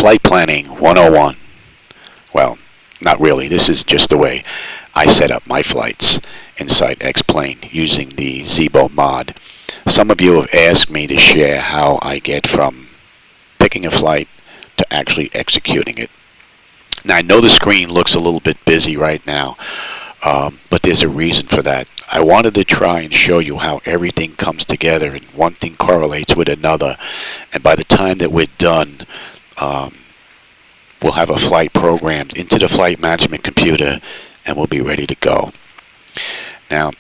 Flight Planning 101. Well, not really. This is just the way I set up my flights inside X-Plane using the Zibo Mod. Some of you have asked me to share how I get from picking a flight to actually executing it. Now, I know the screen looks a little bit busy right now, but there's a reason for that. I wanted to try and show you how everything comes together and one thing correlates with another, and by the time that we're done, we'll have a flight programmed into the flight management computer and we'll be ready to go. Now,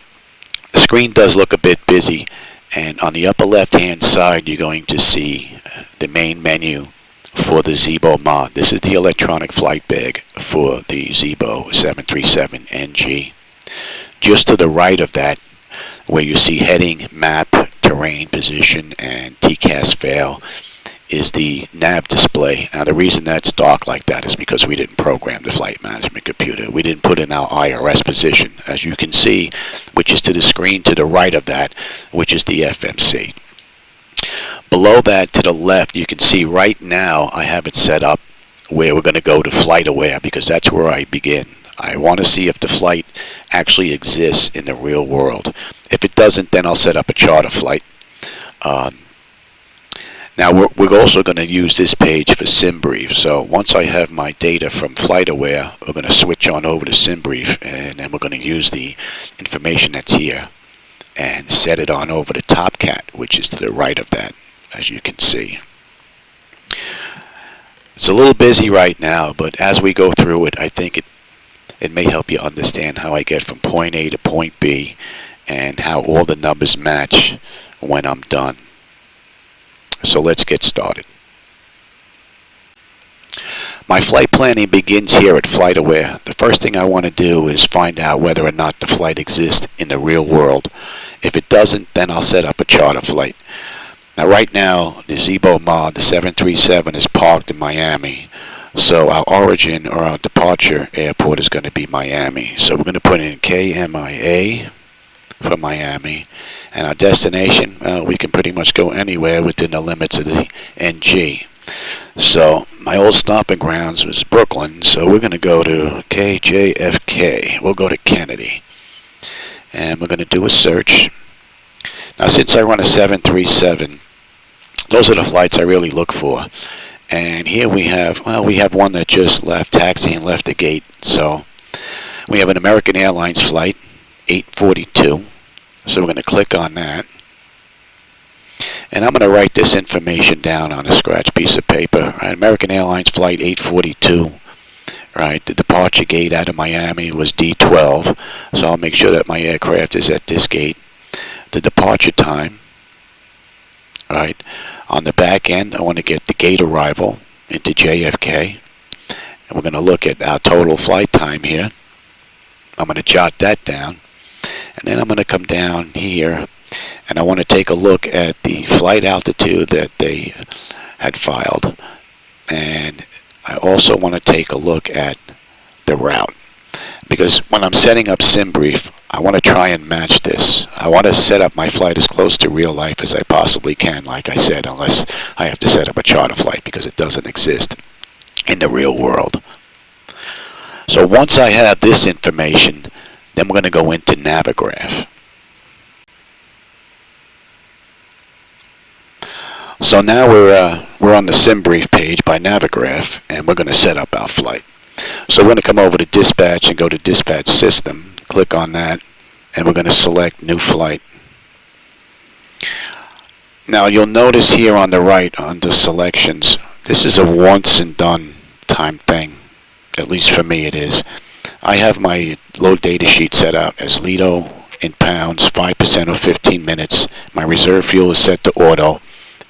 the screen does look a bit busy, and on the upper left hand side you're going to see the main menu for the Zibo Mod. This is the electronic flight bag for the Zibo 737NG. Just to the right of that, where you see heading, map, terrain, position, and TCAS fail, is the nav display. Now, the reason that's dark like that is because we didn't program the flight management computer. We didn't put in our IRS position, as you can see, which is to the screen to the right of that, which is the FMC. Below that, to the left, you can see right now I have it set up where we're going to go to FlightAware, because that's where I begin. I want to see if the flight actually exists in the real world. If it doesn't, then I'll set up a charter flight. Now, we're also going to use this page for Simbrief. So once I have my data from FlightAware, we're going to switch on over to Simbrief, and then we're going to use the information that's here and set it on over to Topcat, which is to the right of that, as you can see. It's a little busy right now, but as we go through it, I think it may help you understand how I get from point A to point B and how all the numbers match when I'm done. So let's get started. My flight planning begins here at FlightAware. The first thing I want to do is find out whether or not the flight exists in the real world. If it doesn't, then I'll set up a charter flight. Now, right now, the Zibo Mod, the 737, is parked in Miami. So our origin or our departure airport is going to be Miami. So we're going to put in KMIA for Miami. And our destination, we can pretty much go anywhere within the limits of the NG. So my old stomping grounds was Brooklyn, so we're going to go to KJFK. We'll go to Kennedy. And we're going to do a search. Now, since I run a 737, those are the flights I really look for. And here we have one that just left taxi and left the gate. So we have an American Airlines flight, 842. So we're going to click on that. And I'm going to write this information down on a scratch piece of paper. Right, American Airlines flight 842. Right, the departure gate out of Miami was D12. So I'll make sure that my aircraft is at this gate. The departure time. Right, on the back end, I want to get the gate arrival into JFK. And we're going to look at our total flight time here. I'm going to jot that down. And then I'm going to come down here, and I want to take a look at the flight altitude that they had filed. And I also want to take a look at the route. Because when I'm setting up Simbrief, I want to try and match this. I want to set up my flight as close to real life as I possibly can, like I said, unless I have to set up a charter flight because it doesn't exist in the real world. So once I have this information, then we're going to go into Navigraph. So now we're on the Simbrief page by Navigraph, and we're going to set up our flight. So we're going to come over to Dispatch and go to Dispatch System. Click on that, and we're going to select New Flight. Now you'll notice here on the right under Selections, this is a once and done time thing. At least for me it is. I have my load data sheet set out as Lido in pounds, 5% or 15 minutes. My reserve fuel is set to auto,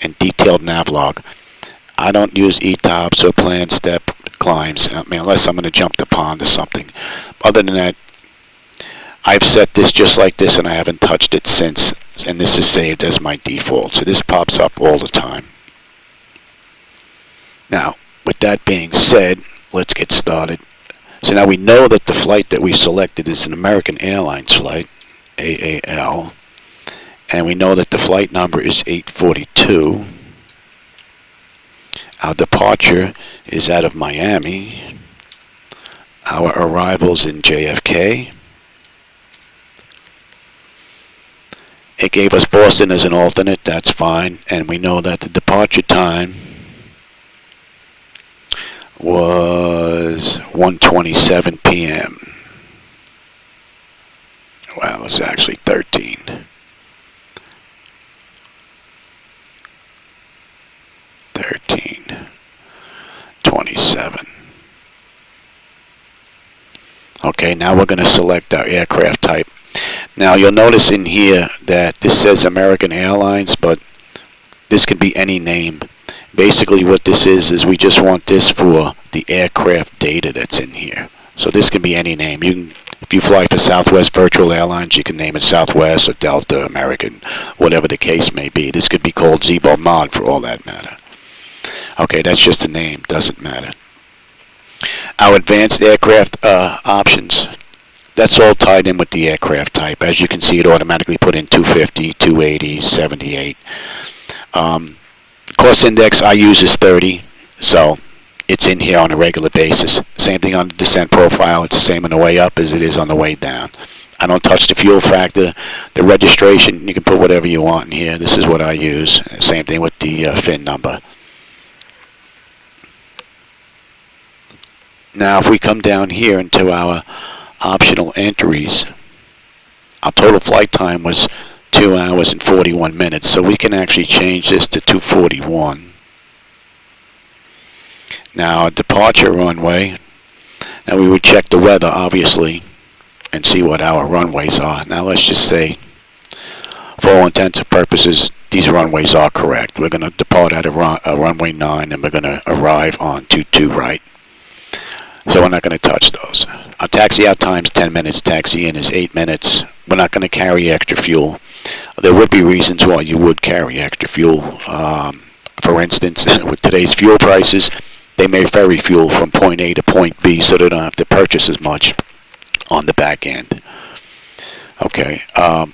and detailed navlog. I don't use ETOPS or planned step climbs, unless I'm going to jump the pond or something. Other than that, I've set this just like this, and I haven't touched it since, and this is saved as my default. So this pops up all the time. Now, with that being said, let's get started. So now we know that the flight that we selected is an American Airlines flight, AAL, and we know that the flight number is 842. Our departure is out of Miami. Our arrivals in JFK. It gave us Boston as an alternate, that's fine, and we know that the departure time was 1:27 p.m. Well, it's actually 13:27. Okay, now we're going to select our aircraft type. Now you'll notice in here that this says American Airlines, but this can be any name. Basically what this is we just want this for the aircraft data that's in here. So this can be any name. You can, if you fly for Southwest Virtual Airlines, you can name it Southwest or Delta, American, whatever the case may be. This could be called Zibo Mod for all that matter. Okay, that's just a name, doesn't matter. Our advanced aircraft options, that's all tied in with the aircraft type. As you can see, it automatically put in 250, 280, 78. Cost index I use is 30, so it's in here on a regular basis. Same thing on the descent profile. It's the same on the way up as it is on the way down. I don't touch the fuel factor. The registration, you can put whatever you want in here. This is what I use. Same thing with the FIN number. Now if we come down here into our optional entries, our total flight time was 2 hours and 41 minutes, so we can actually change this to 2:41. Now departure runway, now we would check the weather obviously and see what our runways are. Now let's just say, for all intents and purposes, these runways are correct. We're going to depart at a runway 9 and we're going to arrive on 22 right. So we're not going to touch those. Our taxi out time is 10 minutes, taxi in is 8 minutes. We're not going to carry extra fuel. There would be reasons why you would carry extra fuel. For instance, with today's fuel prices, they may ferry fuel from point A to point B so they don't have to purchase as much on the back end. Okay, our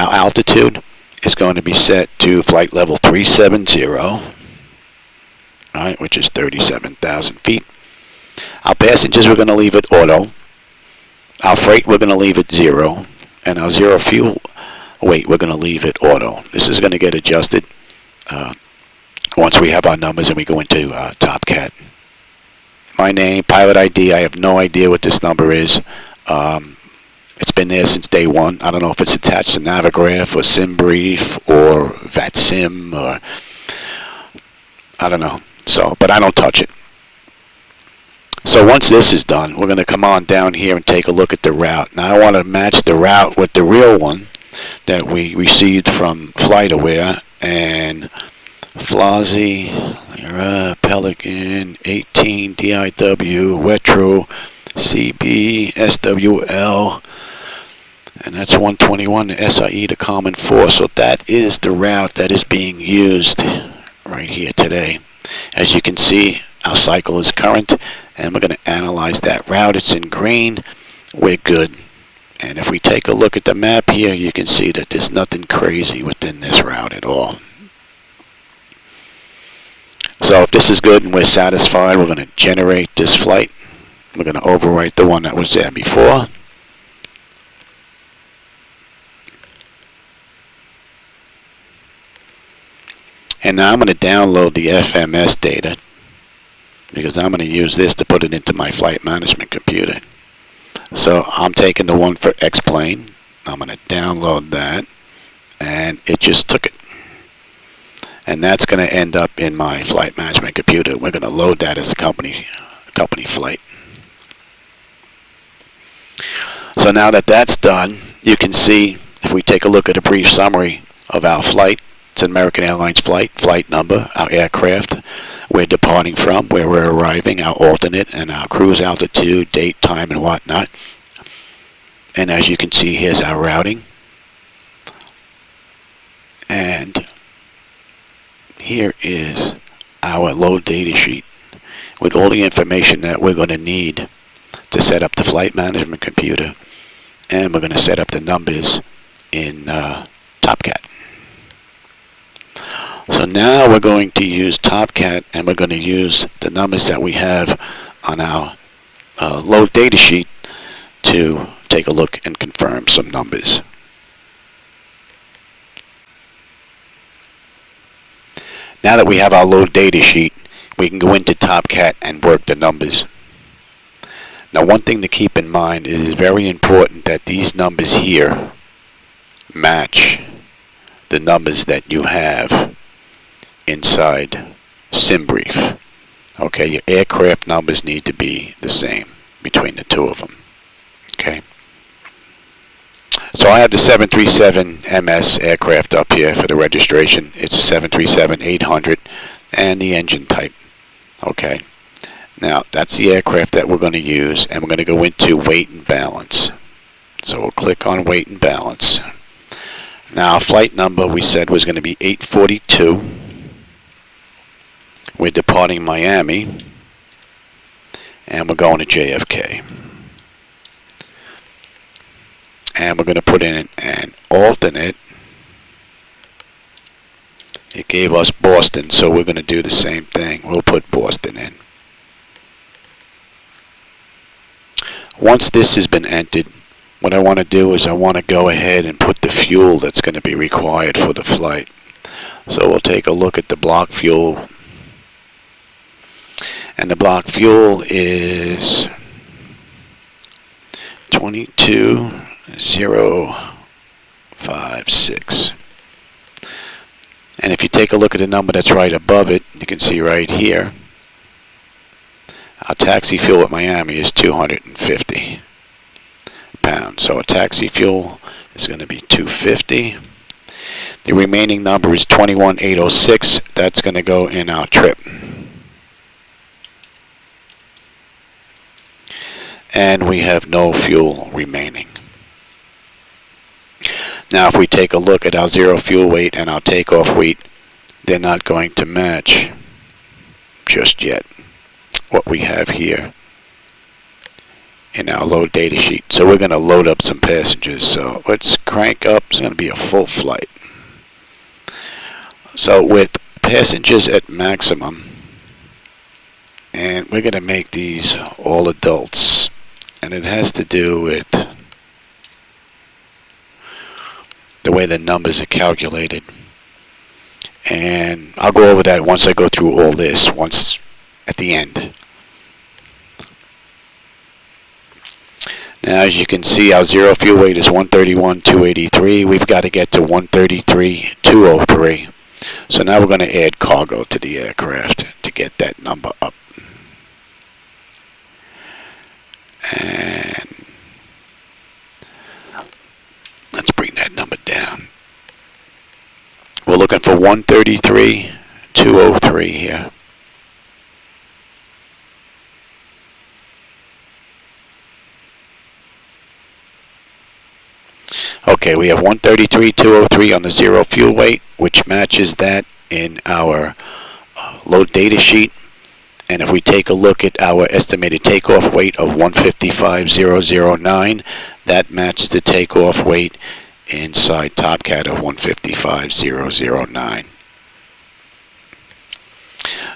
altitude is going to be set to flight level 370, right, which is 37,000 feet. Our passengers we're going to leave at auto. Our freight we're going to leave at 0. And our zero fuel weight we're going to leave at auto. This is going to get adjusted once we have our numbers and we go into Topcat. My name, pilot ID, I have no idea what this number is. It's been there since day one. I don't know if it's attached to Navigraph or Simbrief or VATSIM or I don't know. So, but I don't touch it. So once this is done, we're going to come on down here and take a look at the route. Now I want to match the route with the real one that we received from FlightAware, and Flazzy, Pelican, 18, DIW, Wetro, CB, SWL, and that's 121, the SIE to Common 4. So that is the route that is being used right here today. As you can see, our cycle is current, and we're going to analyze that route. It's in green. We're good. And if we take a look at the map here, you can see that there's nothing crazy within this route at all. So if this is good and we're satisfied, we're going to generate this flight. We're going to overwrite the one that was there before. And now I'm going to download the FMS data, because I'm going to use this to put it into my flight management computer. So I'm taking the one for X-Plane. I'm going to download that, and it just took it. And that's going to end up in my flight management computer. We're going to load that as a company flight. So now that that's done, you can see, if we take a look at a brief summary of our flight, it's an American Airlines flight, flight number, our aircraft, we're departing from, where we're arriving, our alternate, and our cruise altitude, date, time, and whatnot. And as you can see, here's our routing. And here is our load data sheet with all the information that we're going to need to set up the flight management computer. And we're going to set up the numbers in Topcat. So now we're going to use Topcat, and we're going to use the numbers that we have on our load data sheet to take a look and confirm some numbers. Now that we have our load data sheet, we can go into Topcat and work the numbers. Now, one thing to keep in mind is it's very important that these numbers here match the numbers that you have inside Simbrief. Okay, your aircraft numbers need to be the same between the two of them. Okay. So I have the 737 MS aircraft up here for the registration. It's a 737-800 and the engine type. Okay. Now that's the aircraft that we're going to use, and we're going to go into weight and balance. So we'll click on weight and balance. Now flight number we said was going to be 842. We're departing Miami, and we're going to JFK. And we're going to put in an alternate. It gave us Boston, so we're going to do the same thing. We'll put Boston in. Once this has been entered, what I want to do is I want to go ahead and put the fuel that's going to be required for the flight. So we'll take a look at the block fuel. And the block fuel is 22,056. And if you take a look at the number that's right above it, you can see right here, our taxi fuel at Miami is 250 pounds. So a taxi fuel is going to be 250. The remaining number is 21,806. That's going to go in our trip. And we have no fuel remaining. Now if we take a look at our zero fuel weight and our takeoff weight, they're not going to match just yet what we have here in our load data sheet. So we're going to load up some passengers. So let's crank up. It's going to be a full flight. So with passengers at maximum, and we're going to make these all adults, and it has to do with the way the numbers are calculated. And I'll go over that once I go through all this, once at the end. Now as you can see, our zero fuel weight is 131,283. We've got to get to 133,203. So now we're going to add cargo to the aircraft to get that number up. And let's bring that number down. We're looking for 133,203 here. Okay, we have 133,203 on the zero fuel weight, which matches that in our load data sheet. And if we take a look at our estimated takeoff weight of 155,009, that matches the takeoff weight inside Topcat of 155,009.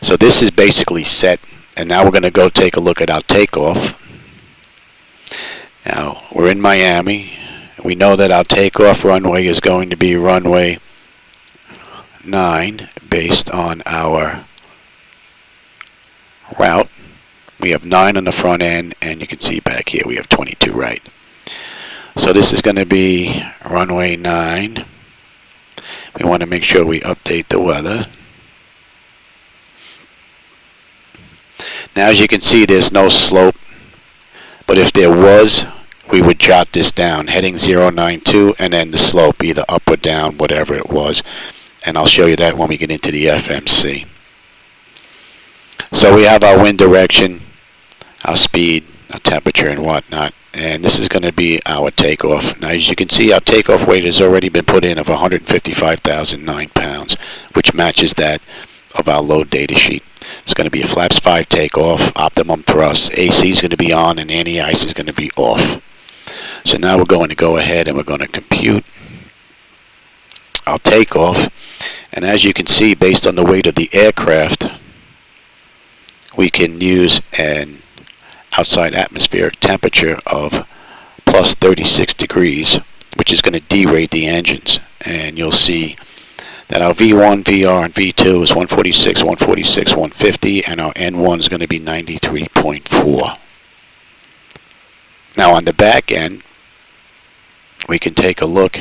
So this is basically set, and now we're going to go take a look at our takeoff. Now we're in Miami. We know that our takeoff runway is going to be runway 9 based on our route. We have 9 on the front end, and you can see back here we have 22 right. So this is going to be runway 9. We want to make sure we update the weather. Now as you can see, there's no slope, but if there was, we would jot this down, heading 092, and then the slope either up or down, whatever it was. And I'll show you that when we get into the FMC. So we have our wind direction, our speed, our temperature, and whatnot. And this is going to be our takeoff. Now as you can see, our takeoff weight has already been put in of 155,009 pounds, which matches that of our load data sheet. It's going to be a flaps 5 takeoff, optimum thrust, AC is going to be on, and anti-ice is going to be off. So now we're going to go ahead and we're going to compute our takeoff. And as you can see, based on the weight of the aircraft, we can use an outside atmospheric temperature of plus 36 degrees, which is going to derate the engines. And you'll see that our V1, VR, and V2 is 146, 146, 150, and our N1 is going to be 93.4. Now on the back end, we can take a look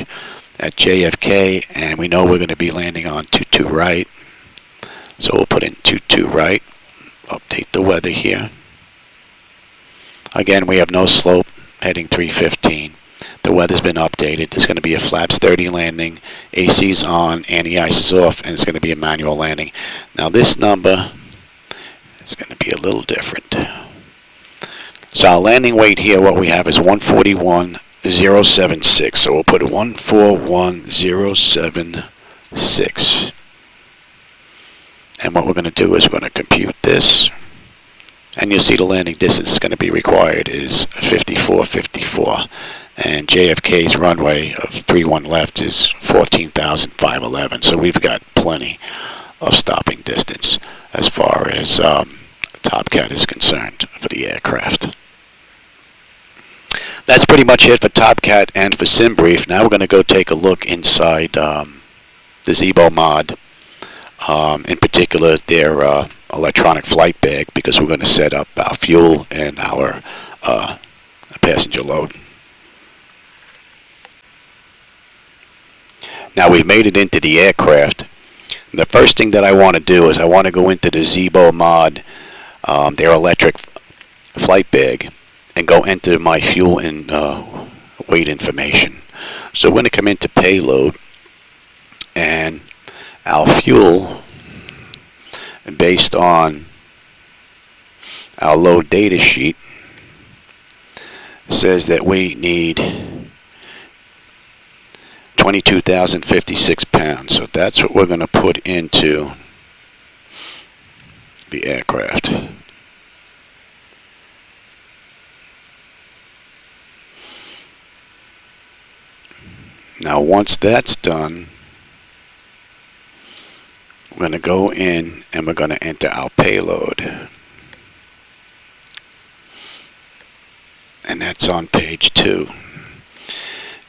at JFK, and we know we're going to be landing on 22 right. So we'll put in 22 right, update the weather here. Again, we have no slope, heading 315. The weather's been updated. It's going to be a flaps 30 landing, AC's on, anti-ice is off, and it's going to be a manual landing. Now this number is going to be a little different. So our landing weight here, what we have is 141,076. So we'll put 141,076. And what we're going to do is we're going to compute this. And you'll see the landing distance is going to be required is 54.54. And JFK's runway of 31 left is 14,511. So we've got plenty of stopping distance as far as Topcat is concerned for the aircraft. That's pretty much it for Topcat and for Simbrief. Now we're going to go take a look inside the Zibo Mod. In particular, their electronic flight bag, because we're going to set up our fuel and our passenger load. Now we've made it into the aircraft. The first thing that I want to do is I want to go into the Zibo Mod, their electric flight bag, and go enter my fuel and weight information. So we're going to come into payload, and our fuel, based on our load data sheet, says that we need 22,056 pounds. So that's what we're going to put into the aircraft. Now once that's done, we're going to go in and we're going to enter our payload. And that's on page 2.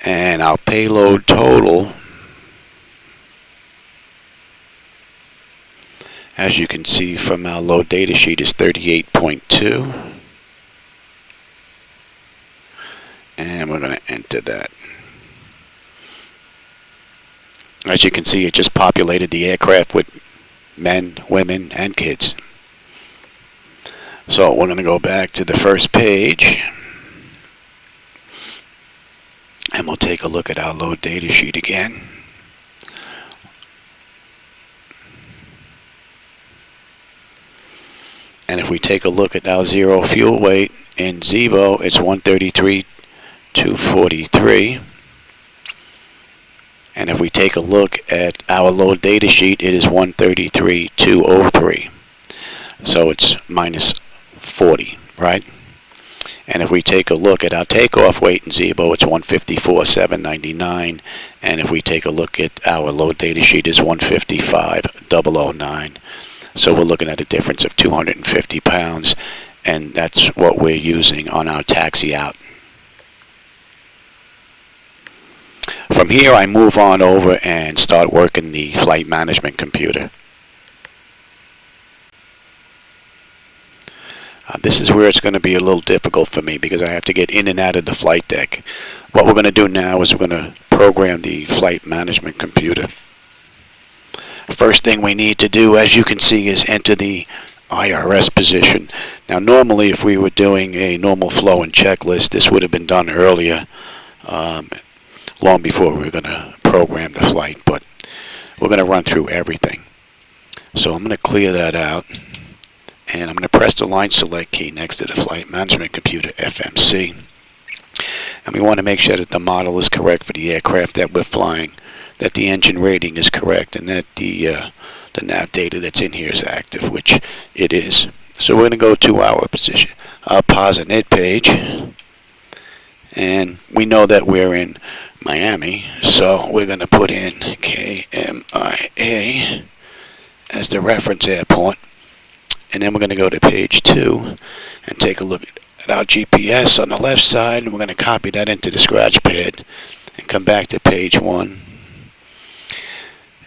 And our payload total, as you can see from our load data sheet, is 38.2. And we're going to enter that. As you can see, it just populated the aircraft with men, women, and kids. So we're going to go back to the first page, and we'll take a look at our load data sheet again. And if we take a look at our zero fuel weight in Zibo, it's 133,243. And if we take a look at our load data sheet, it is 133,203. So it's minus 40, right? And if we take a look at our takeoff weight in Zibo, it's 154,799. And if we take a look at our load data sheet, it's 155,009. So we're looking at a difference of 250 pounds. And that's what we're using on our taxi out. From here, I move on over and start working the flight management computer. This is where it's going to be a little difficult for me because I have to get in and out of the flight deck. What we're going to do now is we're going to program the flight management computer. First thing we need to do, as you can see, is enter the IRS position. Now normally if we were doing a normal flow and checklist, this would have been done earlier, long before we were going to program the flight, but we're going to run through everything. So I'm going to clear that out, and I'm going to press the line select key next to the flight management computer, FMC. And we want to make sure that the model is correct for the aircraft that we're flying, that the engine rating is correct, and that the nav data that's in here is active, which it is. So we're going to go to our position, our pos and id page, and we know that we're in Miami. So we're going to put in KMIA as the reference airport. And then we're going to go to page 2 and take a look at our GPS on the left side. And we're going to copy that into the scratch pad and come back to page 1.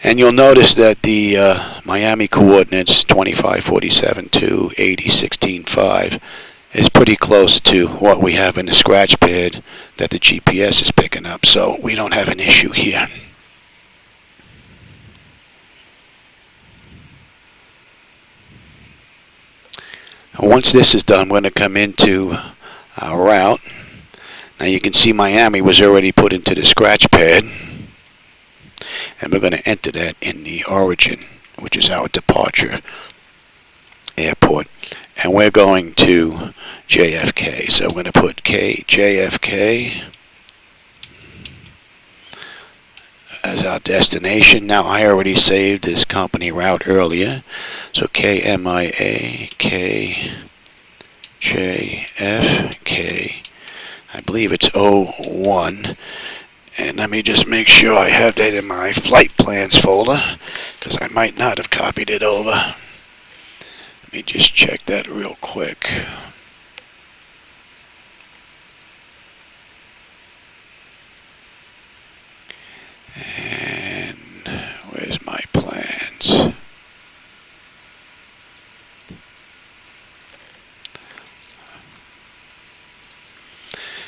And you'll notice that the Miami coordinates 2547 to 8016.5 is pretty close to what we have in the scratch pad that the GPS is picking up, so we don't have an issue here. And once this is done, we're going to come into our route. Now you can see Miami was already put into the scratch pad, and we're going to enter that in the origin, which is our departure airport. And we're going to JFK. So we're going to put JFK as our destination. Now I already saved this company route earlier. So KMIA, JFK. I believe it's 01. And let me just make sure I have that in my flight plans folder, because I might not have copied it over. Let me just check that real quick. And where's my plans?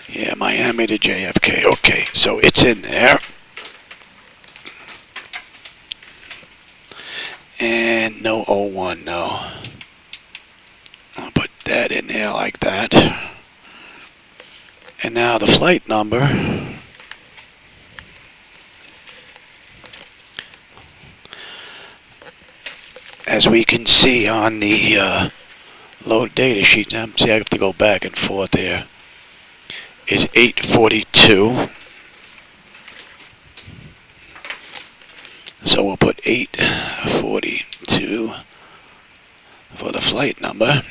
Yeah, Miami to JFK. Okay, so it's in there. And no 01, no. I'll put that in there like that. And now the flight number. As we can see on the load data sheet, now see I have to go back and forth there, is 842. So we'll put 842 for the flight number.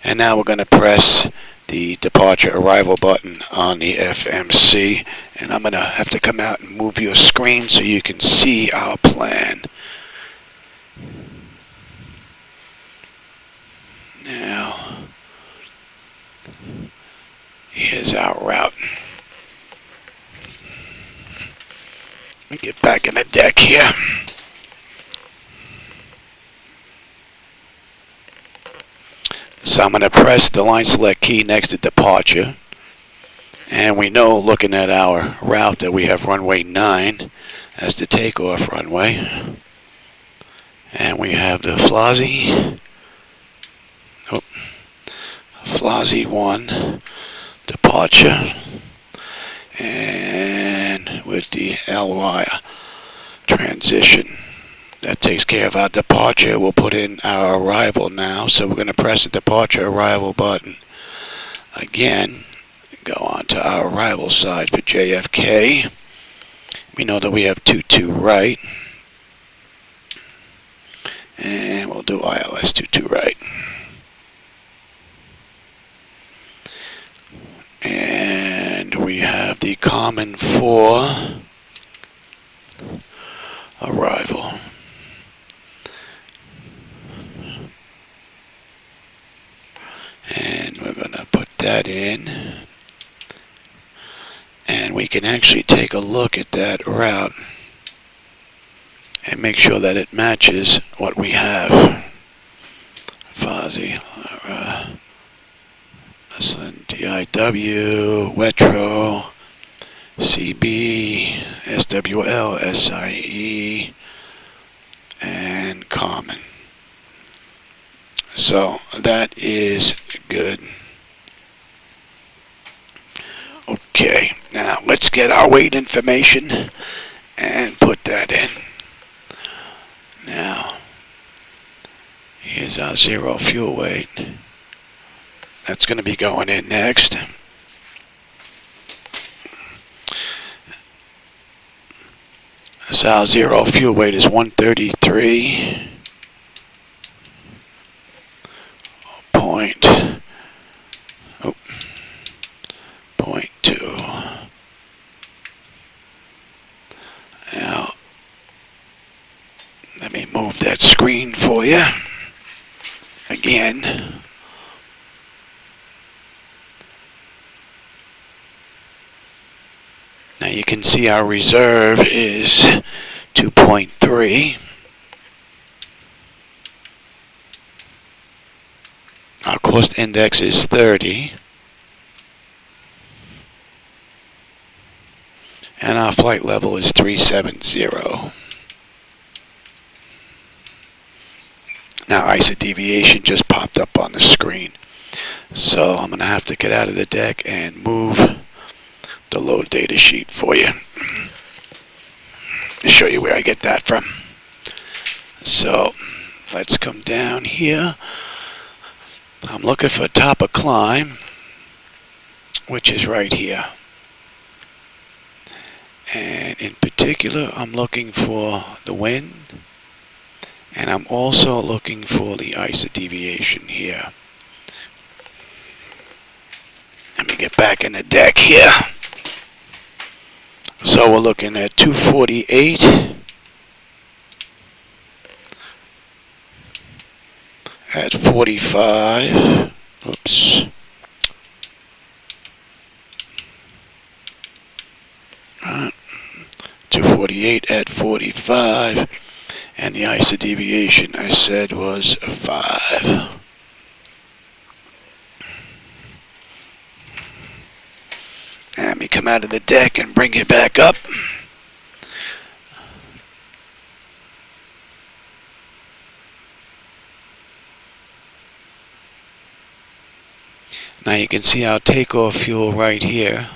And now we're going to press the departure arrival button on the FMC. And I'm going to have to come out and move your screen so you can see our plan. Now, here's our route. Let me get back in the deck here. So I'm going to press the line select key next to departure. And we know, looking at our route, that we have runway 9 as the takeoff runway. And we have the Flazzy 1 departure. And with the LY transition, that takes care of our departure. We'll put in our arrival now. So we're going to press the departure arrival button again. Go on to our arrival side for JFK. We know that we have 22 right. And we'll do ILS 22 right. And we have the common for arrival. And we're going to put that in. And we can actually take a look at that route and make sure that it matches what we have. Fozzie, DIW, Wetro, CB, SWL, SIE, and Common. So that is good. Okay, now let's get our weight information and put that in. Now, here's our 0 fuel weight. That's going to be going in next. So our 0 fuel weight is 133. .2. for you again. Now you can see our reserve is 2.3. Our cost index is 30. And our flight level is 370. Now ISO deviation just popped up on the screen. So I'm going to have to get out of the deck and move the load data sheet for you. To show you where I get that from. So let's come down here. I'm looking for top of climb, which is right here. And in particular, I'm looking for the wind, and I'm also looking for the ISO deviation here. Let me get back in the deck here. So we're looking at 248 at 45. Oops. 248 at 45, and the ISO deviation I said was 5. Let me come out of the deck and bring it back up. Now you can see our takeoff fuel right here.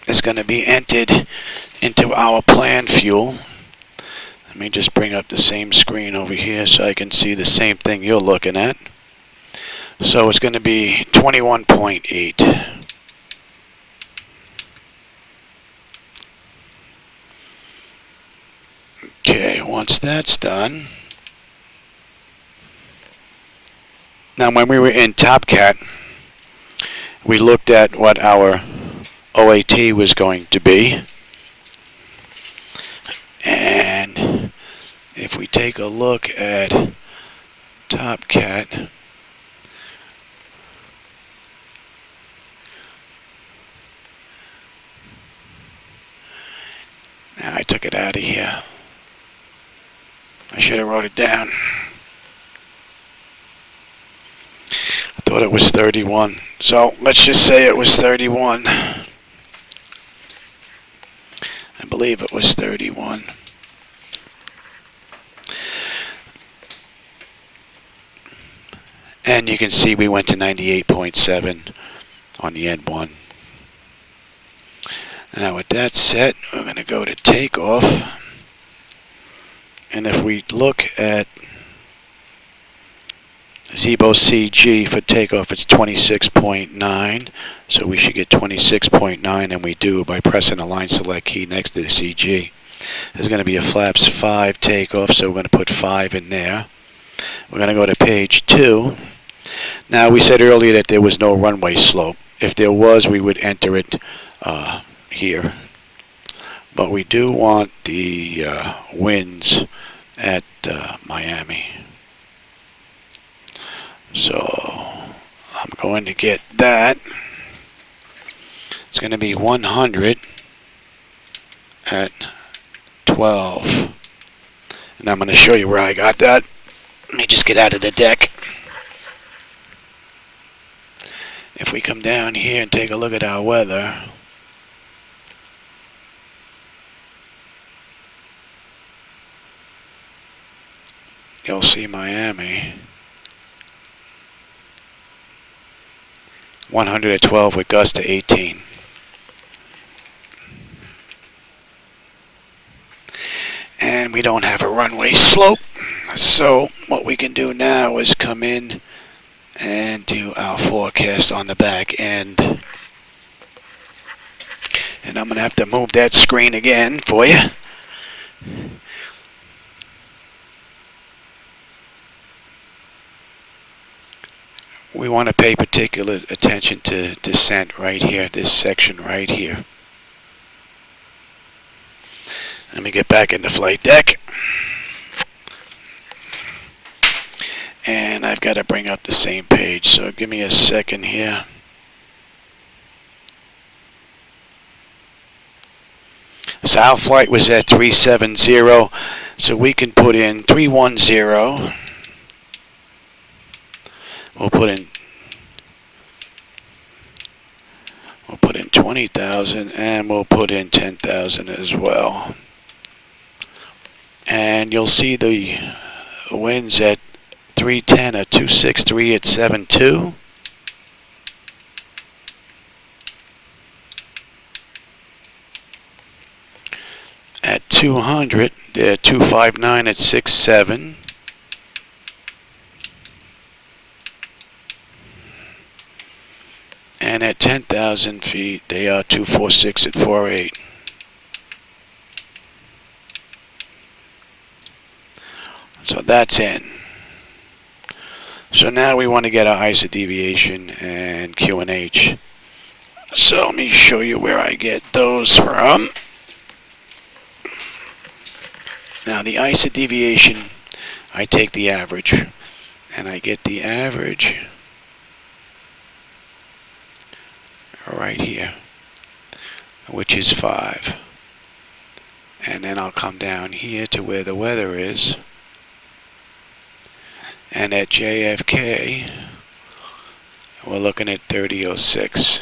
Is going to be entered into our planned fuel. Let me just bring up the same screen over here so I can see the same thing you're looking at. So it's going to be 21.8. Okay, once that's done. Now when we were in Topcat, we looked at what our OAT was going to be, and if we take a look at Topcat, now I took it out of here. I should have wrote it down. I thought it was 31, so let's just say it was 31. I believe it was 31. And you can see we went to 98.7 on the N1. Now with that set, we're going to go to takeoff. And if we look at Zibo CG for takeoff, it's 26.9, so we should get 26.9, and we do by pressing the line select key next to the CG. There's going to be a flaps 5 takeoff, so we're going to put 5 in there. We're going to go to page 2. Now we said earlier that there was no runway slope. If there was, we would enter it here. But we do want the winds at Miami. So I'm going to get that. It's going to be 100 at 12. And I'm going to show you where I got that. Let me just get out of the deck. If we come down here and take a look at our weather, you'll see Miami. 100 at 12 with gusts to 18. And we don't have a runway slope. So what we can do now is come in and do our forecast on the back end. And I'm going to have to move that screen again for you. We want to pay particular attention to descent right here, this section right here. Let me get back in the flight deck. got to bring up the same page, so give me a second here. So our flight was at 370, so we can put in 310. We'll put in 20,000, and we'll put in 10,000 as well. And you'll see the winds at 310 at 263 at 72. At 200, they're 259 at 67. And at 10,000 feet, they are 246 at 48. So that's in. So now we want to get our ISO deviation and QNH. So let me show you where I get those from. Now the ISO deviation, I take the average, and I get the average right here, which is 5. And then I'll come down here to where the weather is. And at JFK, we're looking at 3006.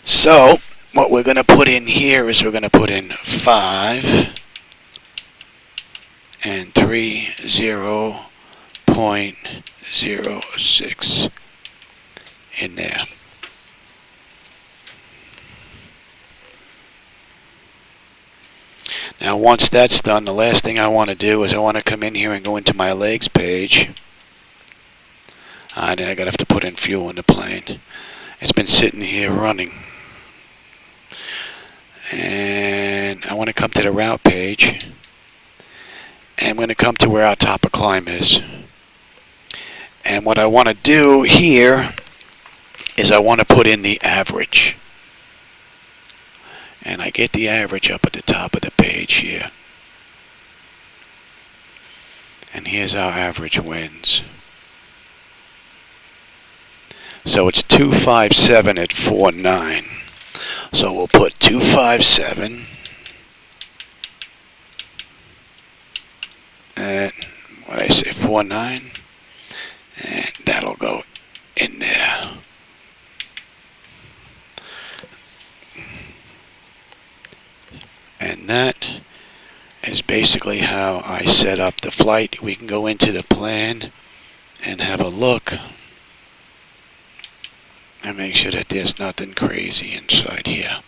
So what we're going to put in here is we're going to put in 5 and 30.06 in there. Now once that's done, the last thing I want to do is I want to come in here and go into my legs page. Then I gotta have to put in fuel in the plane. It's been sitting here running. And I want to come to the route page. And I'm going to come to where our top of climb is. And what I want to do here is I want to put in the average. And I get the average up at the top of the page here. And here's our average winds. So it's 257 at 49. So we'll put 257 at, what I say, 49. And that'll go in there. And that is basically how I set up the flight. We can go into the plan and have a look and make sure that there's nothing crazy inside here.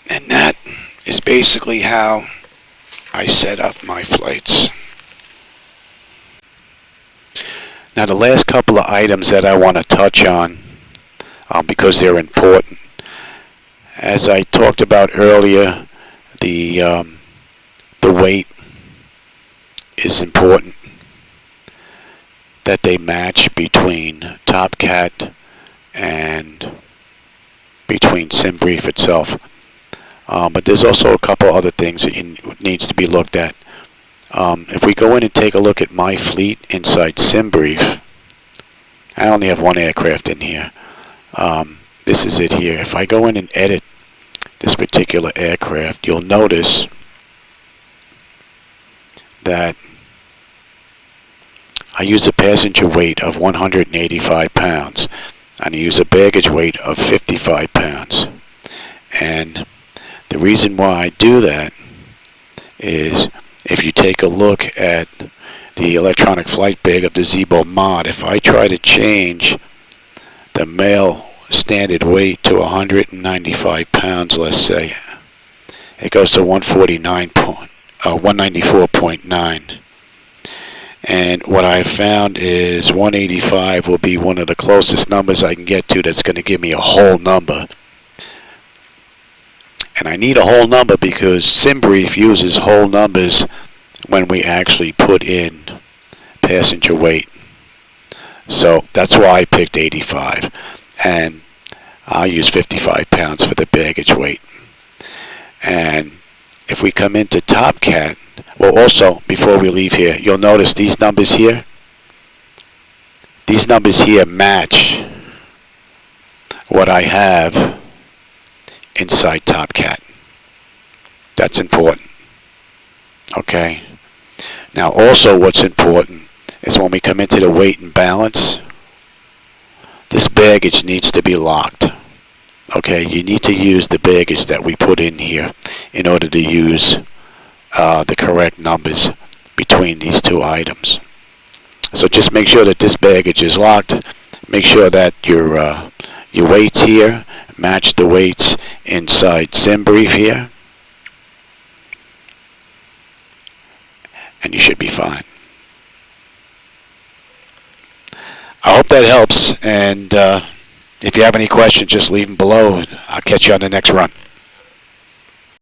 And that is basically how I set up my flights. Now the last couple of items that I want to touch on, because they're important. As I talked about earlier, the weight is important. That they match between Topcat and between Simbrief itself. But there's also a couple other things that needs to be looked at. If we go in and take a look at my fleet inside Simbrief, I only have one aircraft in here. This is it here. If I go in and edit this particular aircraft, you'll notice that I use a passenger weight of 185 pounds and I use a baggage weight of 55 pounds. And the reason why I do that is if you take a look at the electronic flight bag of the Zibo Mod, if I try to change the male standard weight to 195 pounds, let's say, it goes to 194.9. And what I found is 185 will be one of the closest numbers I can get to that's going to give me a whole number. And I need a whole number because Simbrief uses whole numbers when we actually put in passenger weight. So that's why I picked 85. And I'll use 55 pounds for the baggage weight. And if we come into Topcat, well, also before we leave here, you'll notice these numbers here. These numbers here match what I have inside Topcat. That's important. Okay. Now also what's important is when we come into the weight and balance, this baggage needs to be locked. Okay, you need to use the baggage that we put in here in order to use the correct numbers between these two items. So just make sure that this baggage is locked. Make sure that your weights here match the weights inside Simbrief here, and you should be fine. I hope that helps, and if you have any questions, just leave them below, and I'll catch you on the next run.